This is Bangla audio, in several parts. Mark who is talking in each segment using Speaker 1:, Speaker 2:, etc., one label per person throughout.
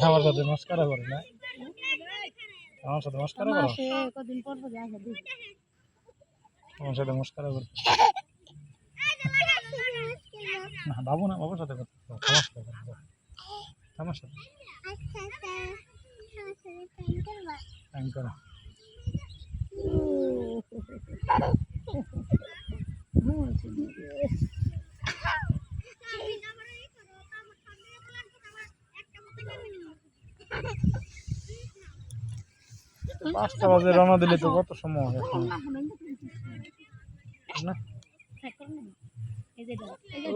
Speaker 1: আমার সাথে মস্কারা করে না, আমার সাথে মস্কারা করো,
Speaker 2: কদিন পর পর আসে
Speaker 1: আমার সাথে মস্কারা করো না, বাবু না, বাবুর সাথে কথা আমার সাথে কথা, আমার সাথে করো। পাঁচটা বাজে রওনা দিলে তো কত সময় হবে না?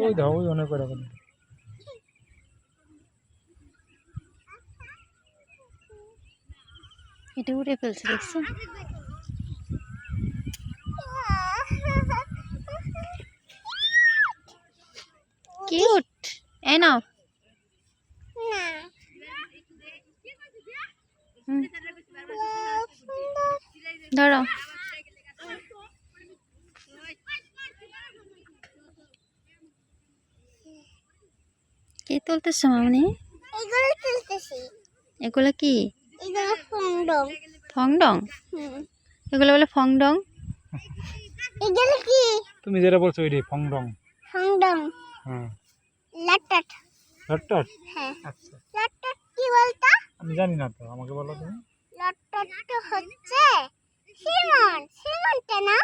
Speaker 1: ওই দাও, ওই অনেক করে কথা।
Speaker 2: এটা উড়ে ফেলছে দেখছো? কিউট। এই নাও। ধরো। কি তুলতেছো মামনি?
Speaker 3: এগুলো তুলতেছি।
Speaker 2: এগুলো কি?
Speaker 3: এগুলো ফংডং।
Speaker 2: ফংডং? এগুলো বলে ফংডং?
Speaker 3: এগুলো কি?
Speaker 1: তুমি যেটা বলছো ওইটাই ফংডং।
Speaker 3: ফংডং।
Speaker 1: হ্যাঁ।
Speaker 3: লাট্টাট।
Speaker 1: লাট্টাট?
Speaker 3: হ্যাঁ।
Speaker 1: আচ্ছা।
Speaker 3: লাট্টাট কি বলতো?
Speaker 1: আমি জানি না তো, আমাকে বলো তুমি।
Speaker 3: লাট্টাট তো হচ্ছে সিমন। সিমনটা না?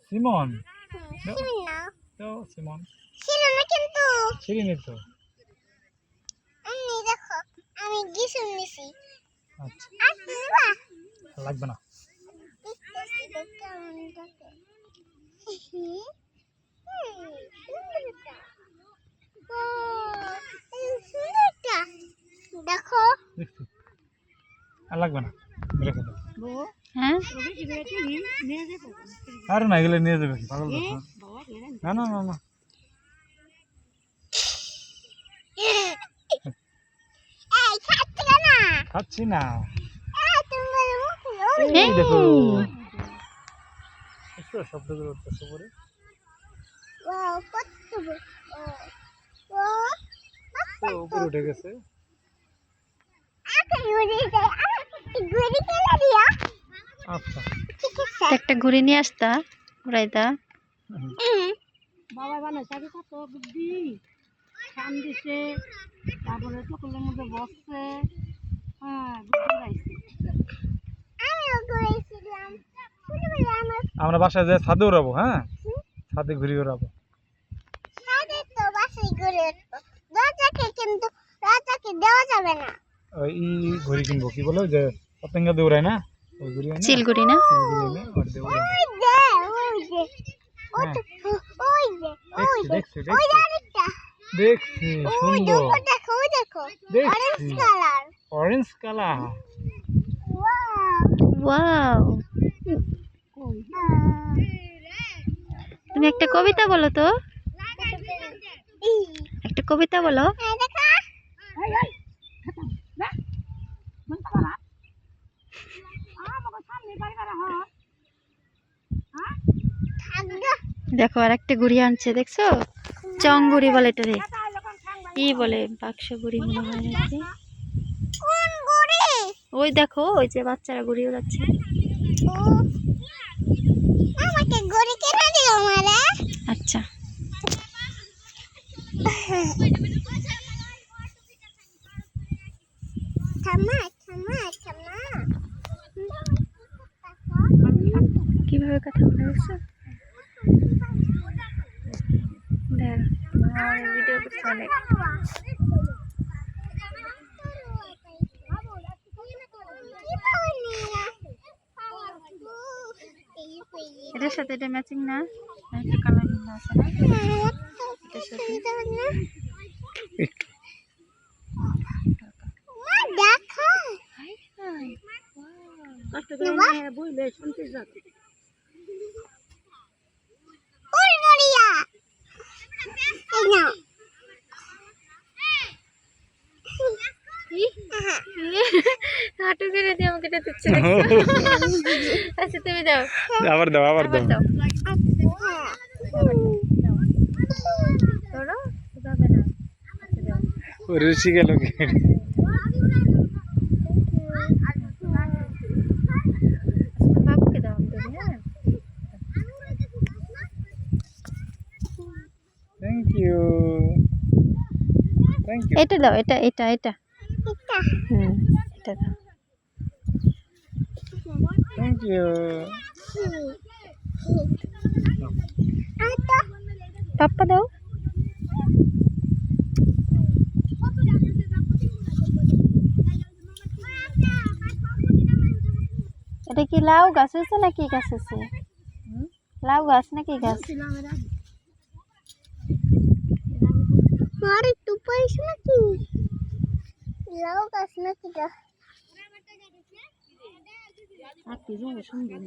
Speaker 1: সিমন?
Speaker 3: সিমন না।
Speaker 1: তো সিমন।
Speaker 3: সিমন না কিন্তু।
Speaker 1: সিরিনি তো।
Speaker 3: আমি দেখো, আমি গিসুম নিছি।
Speaker 1: আচ্ছা।
Speaker 3: আর দিবা?
Speaker 1: লাগবে না।
Speaker 3: দেখো
Speaker 1: আর লাগবে না, রেখে দাও।
Speaker 2: হ্যাঁ?
Speaker 1: আরে না, এগুলো নিয়ে যাবে কি পাগল? না না না না, খাচ্ছি না। এই দেখো শব্দগুলো উঠতেছে উপরে। উপরে উঠে গেছে। আচ্ছা,
Speaker 2: একটা ঘুরে নিয়ে আসতা উড়াইতা।
Speaker 4: বাবা বানাইছে আগে কত বুদ্ধি, খান দিছে, তারপরে চোখের মধ্যে বসছে। হ্যাঁ,
Speaker 1: আমরা বাসায় যাই ছাদে উড়াবো। হ্যাঁ, ছাদে ঘুরে উড়াবো।
Speaker 3: কিন্তু রাজাকে দেওয়া যাবে না।
Speaker 1: ওই ঘুড়ি কিনবো, কি বলো যে পতঙ্গা দিয়ে উড়ায় না, ওই ঘুড়ি হয় না,
Speaker 2: চিলগুড়ি না?
Speaker 1: চিলগুড়ি এনে ওটা দিয়ে উড়াবো। দেখছি দেখছি, সুন্দর দেখছি, অরেঞ্জ কালার।
Speaker 2: ওয়াও, তুমি একটা কবিতা বলো তো, একটা কবিতা বলো। দেখো আর একটা গুড়ি আনছে, দেখছো? চংগুড়ি বলে এটা রে, কি বলে, বাক্স গুড়ি মনে হয় নাকি। ওই দেখো, ওই যে বাচ্চারা গুড়ি উড়াচ্ছে। আচ্ছা, কিভাবে কথা বলে দেখছো? দেখ ভিডিও করছে অনেক। এটার সাথে এটা ম্যাচিং না? একটা কালার মিল আছে না এটার সাথে?
Speaker 4: বুঝলে শুনতে যাচ্ছে।
Speaker 2: হাঁটু করে দিয়ে আমাকে এটা দিচ্ছে। আচ্ছা তুমি দাও,
Speaker 1: আবার দাও, আবার দাও।
Speaker 2: ধরো, যাবে না।
Speaker 1: ঋষি গেল কি? থ্যাংক ইউ
Speaker 2: এটা দাও, এটা এটা এটা
Speaker 3: এটা
Speaker 2: এটা দাও।
Speaker 1: থ্যাংক ইউ
Speaker 2: পাপ্পা দাও। এটা কি লাউ গাছ হয়েছে না কি গাছ হয়েছে? লাউ গাছ না কি গাছ?
Speaker 3: আর একটু পাইছ নাকি লাউ গাছ নাকি এটা
Speaker 4: আর কি সুন্দর